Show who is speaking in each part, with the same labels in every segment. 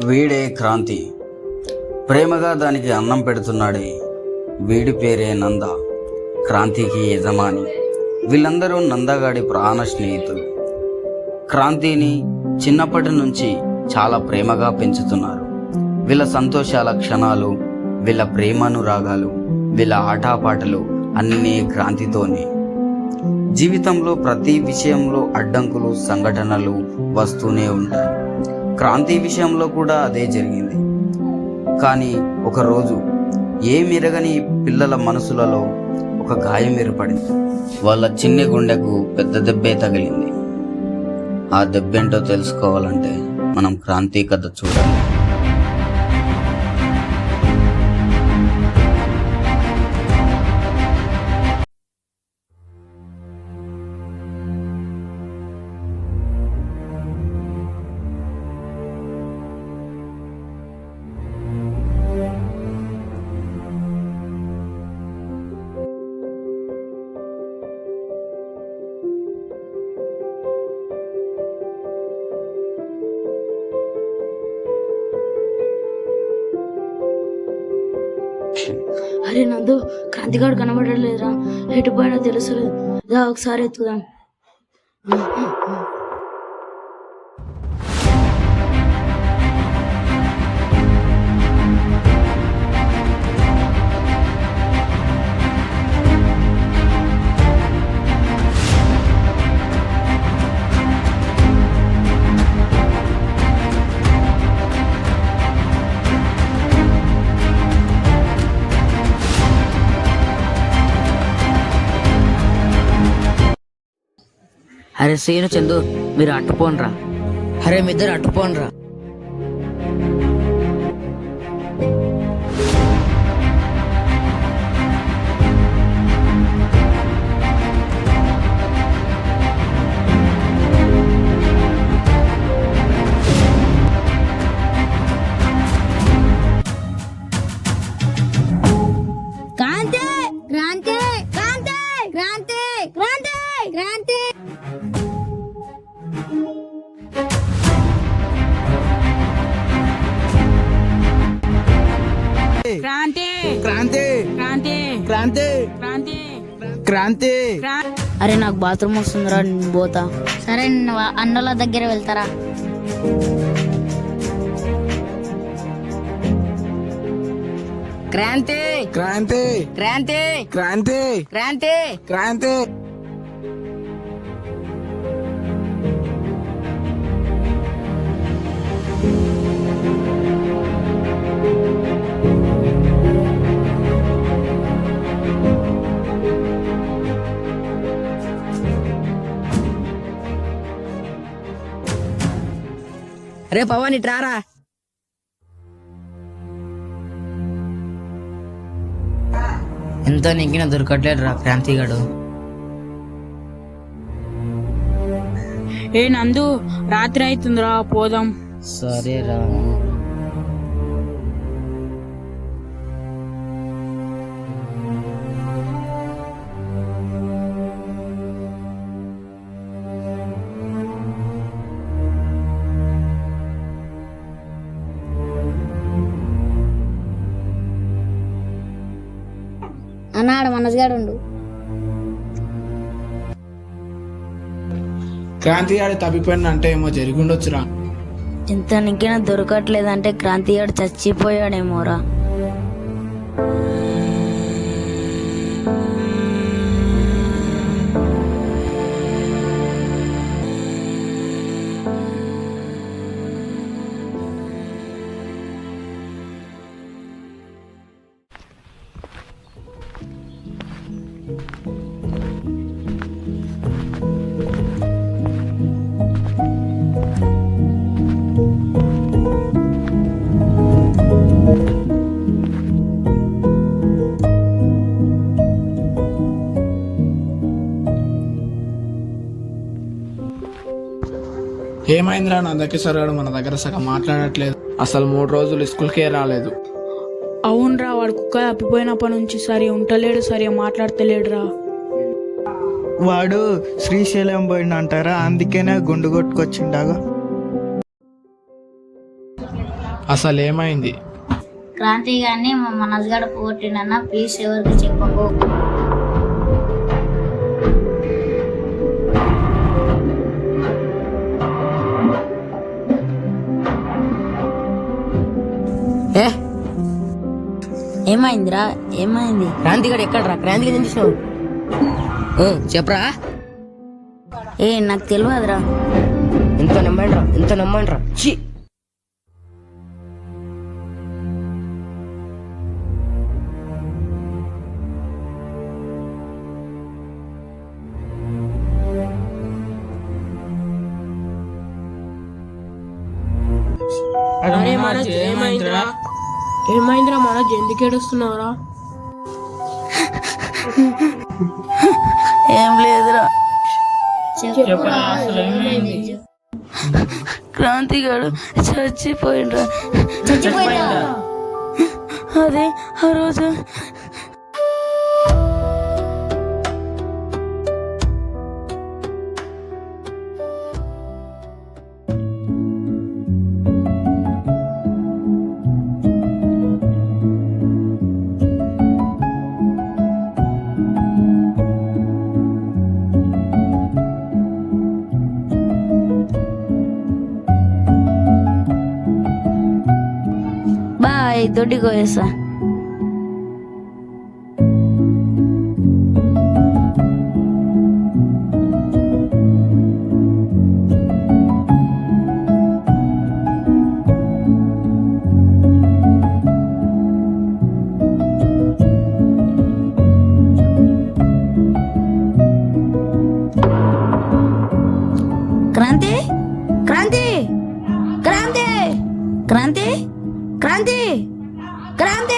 Speaker 1: వీడే క్రాంతి. ప్రేమగా దానికి అన్నం పెడుతున్నాడే వీడి పేరే నంద. క్రాంతికి యజమాని. వీళ్ళందరూ నందగాడి ప్రాణ స్నేహితులు. క్రాంతిని చిన్నప్పటి నుంచి చాలా ప్రేమగా పెంచుతున్నారు. వీళ్ళ సంతోషాల క్షణాలు, వీళ్ళ ప్రేమానురాగాలు, వీళ్ళ ఆటపాటలు అన్నీ క్రాంతితోనే. జీవితంలో ప్రతి విషయంలో అడ్డంకులు, సంఘటనలు వస్తూనే ఉంటాయి. క్రాంతి విషయంలో కూడా అదే జరిగింది. కానీ ఒకరోజు ఏమిరగని పిల్లల మనసులలో ఒక గాయం ఏర్పడింది. వాళ్ళ చిన్ని గుండెకు పెద్ద దెబ్బే తగిలింది. ఆ దెబ్బేంటో తెలుసుకోవాలంటే మనం క్రాంతి కథ చూడాలి.
Speaker 2: అరే నందు, క్రాంతిగాడు కనబడలేదురా. ఎటు పోయినా తెలుసులేదు. రా ఒకసారి ఎత్తుకుదాం.
Speaker 3: అరే సీను, చందు, మీరు అట్టుపోనరా. అరే మీ ఇద్దరు అట్టుపోనరా.
Speaker 2: క్రాంతి, క్రాంతి, క్రాంతి, క్రాంతి, క్రాంతి, క్రాంతి.
Speaker 4: క్రాంతి,
Speaker 5: క్రాంతి,
Speaker 4: క్రాంతి,
Speaker 5: క్రాంతి,
Speaker 4: క్రాంతి,
Speaker 5: క్రాంతి.
Speaker 2: అరే నాకు బాత్రూమ్ వస్తుందిరా, నేను పోతా.
Speaker 6: సరే అన్నల దగ్గర వెళ్తారా?
Speaker 3: క్రాంతి,
Speaker 5: క్రాంతి,
Speaker 3: క్రాంతి,
Speaker 5: క్రాంతి,
Speaker 3: క్రాంతి.
Speaker 5: క్రాంతి.
Speaker 3: రే పవన్, ఇట్రారా. ఎంత నీకినా దొరకట్లేదు రా క్రాంతిగాడు.
Speaker 4: ఏ నందు, రాత్రి అవుతుందిరా, పోదాం.
Speaker 3: సరేరా.
Speaker 6: అన్నాడు మనసుగాడు ఉండు.
Speaker 5: క్రాంతి గారు తప్పిపోయిన అంటే ఏమో జరిగి ఉండొచ్చురా.
Speaker 2: ఇంత నీకైనా దొరకట్లేదంటే క్రాంతిగాడు చచ్చిపోయాడేమోరా.
Speaker 5: ఏమైందిరా, నా దగ్గర సరగాడు మన దగ్గర సగం మాట్లాడట్లేదు. అసలు 3 రోజులు స్కూల్కే రాలేదు.
Speaker 4: అవునరా, వాడు కుక్క తప్పిపోయినప్పటి నుంచి సరి ఉంటలేడు, సరిగా మాట్లాడతలేడురా.
Speaker 7: వాడు శ్రీశైలం పోయిండంటారా, అందుకనే గుండు కొట్టుకొచ్చిండాగా.
Speaker 5: అసలు ఏమైంది?
Speaker 6: క్రాంతి గారిని మా మనస్ గడ పోగొట్టిండన్న, ప్లీజ్ ఎవరికి చెప్పకు.
Speaker 3: ఏ
Speaker 2: ఏమైందిరా? ఏమైంది?
Speaker 3: క్రాంతి గడు ఎక్కడరా? క్రాంతికి ఏం చూసినావు? చెప్పరా.
Speaker 2: నాకు తెలియదురా.
Speaker 3: ఎంత నమ్మండ్రా ఛీ.
Speaker 4: అరే మనోజ్, ఏమైందిరా మనోజ్, ఎందుకు ఏడుస్తున్నావురా?
Speaker 2: ఏం లేదురా. క్రాంతి గారు చచ్చిపోయిండ్రా. అదే ఆ రోజు బాయ్ దొడ్డికి పోయేసా. క్రాంతి క్రాంతి క్రాంతి క్రాంతి క్రాంతి క్రాంతి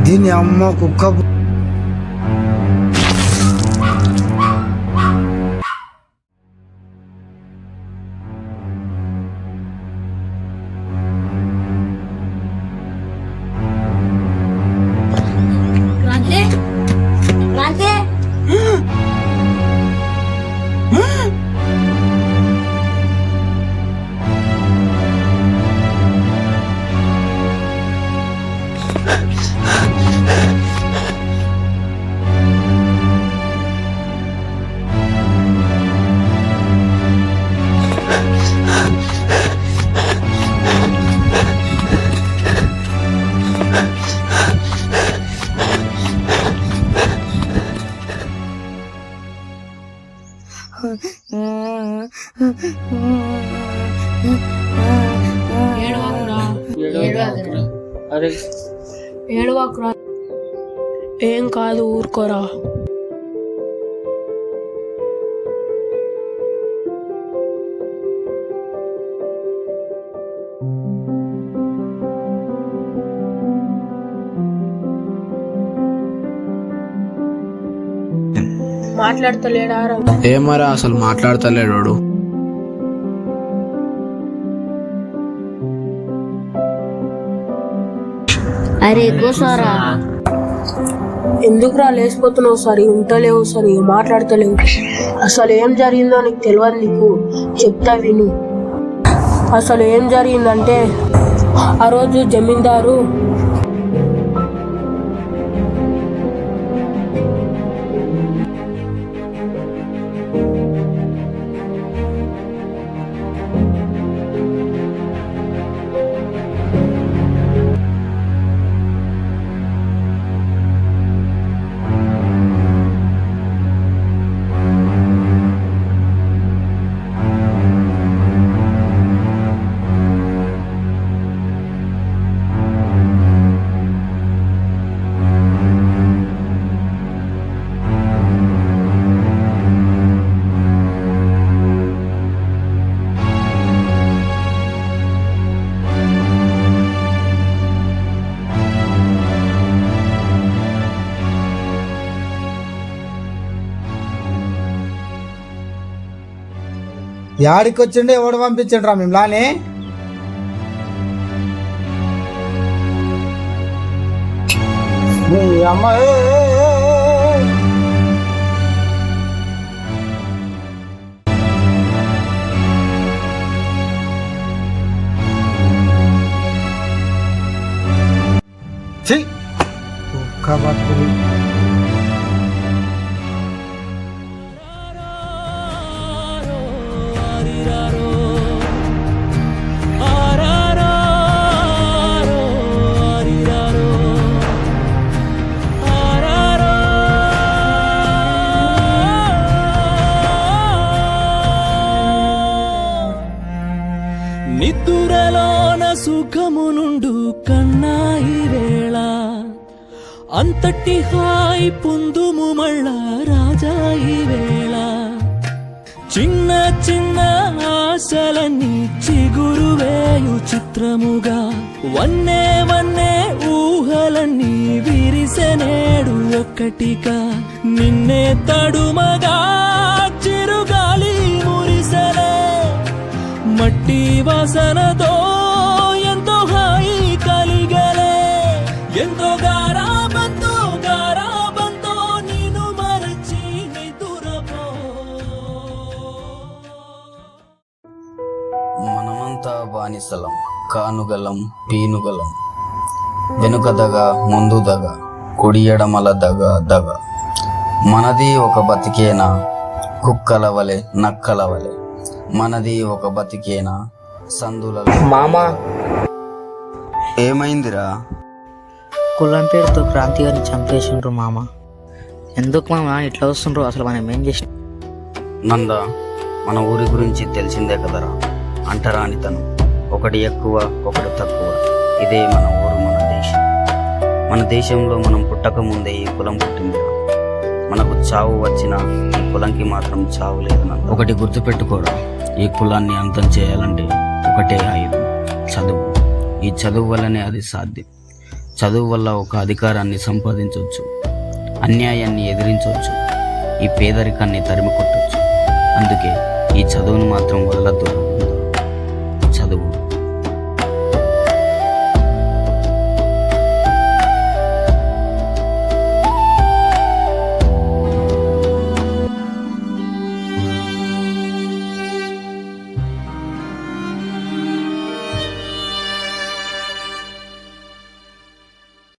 Speaker 7: దీని అమ్మ కుక్క.
Speaker 6: క్రాంతి క్రాంతి
Speaker 4: ఏడవాకురా. ఏం కాదు, ఊరుకోరా. మాట్లాడతలేడా?
Speaker 5: ఏమరా అసలు మాట్లాడతలేడు.
Speaker 2: అరే కూసోరా.
Speaker 4: ఎందుకురా లేచిపోతున్నావు? సరి ఉంటలేవు, సరి మాట్లాడతలేవు. అసలు ఏం జరిగిందో నీకు తెలియదు. నీకు చెప్తా విను. అసలు ఏం జరిగిందంటే, ఆ రోజు జమీందారు
Speaker 7: యాడికి వచ్చిండే ఎవడు పంపించండి రా మిమ్మల్ని మీ అమ్మ ఛీ! కుక్క బతుకులు.
Speaker 8: నిద్దురలోన సుఖమునుండు కన్నాయి వేళ అంతటి హాయి పొందుము మళ్ళా రాజాయి వేళ చిన్న చిన్న ఆశలన్నీ చిగురువేయు చిత్రముగా వన్నే వన్నే ఊహలన్నీ విరిసెనేడు ఒక్కటిగా నిన్నే తడుమగా చిరుగాలి మురిసలే మట్టి వాసనతో ఎంతో హాయి కలిగలే ఎంతో గారాబంతో నేను మరచి నిదురపో.
Speaker 1: మనమంతా బానిసలం కానుగలం పీనుగలం వెనుకదగ ముందుదగ కుడి ఎడమల దగ మనది ఒక బతికేనా కుక్కల వలె నక్కల వలె మనది ఒక బతికేనా సందులలో.
Speaker 3: మామా
Speaker 1: ఏమైందిరా?
Speaker 3: కులం పేరుతో క్రాంతి గారిని చంపేసిండ్రు మామ. ఎందుకు మామ ఇట్లా వస్తుండ్రు? అసలు మనం ఏం చేసిన?
Speaker 1: నంద, మన ఊరి గురించి తెలిసిందే కదరా. అంటరానితనం, ఒకటి ఎక్కువ ఒకటి తక్కువ. ఇదే మన ఊరు, మన దేశం. మన దేశంలో మనం పుట్టక ముందే ఈ కులం పుట్టిందిరా. మనకు చావు వచ్చినా ఈ కులంకి మాత్రం చావు లేదు. ఒకటి గుర్తుపెట్టుకోరా, ఈ కులాన్ని అంతం చేయాలంటే ఒకటే ఆయుధం, చదువు. ఈ చదువు వల్లనే అది సాధ్యం. చదువు వల్ల ఒక అధికారాన్ని సంపాదించవచ్చు, అన్యాయాన్ని ఎదిరించవచ్చు, ఈ పేదరికాన్ని తరిమి కొట్టవచ్చు. అందుకే ఈ చదువును మాత్రం వదలద్దు.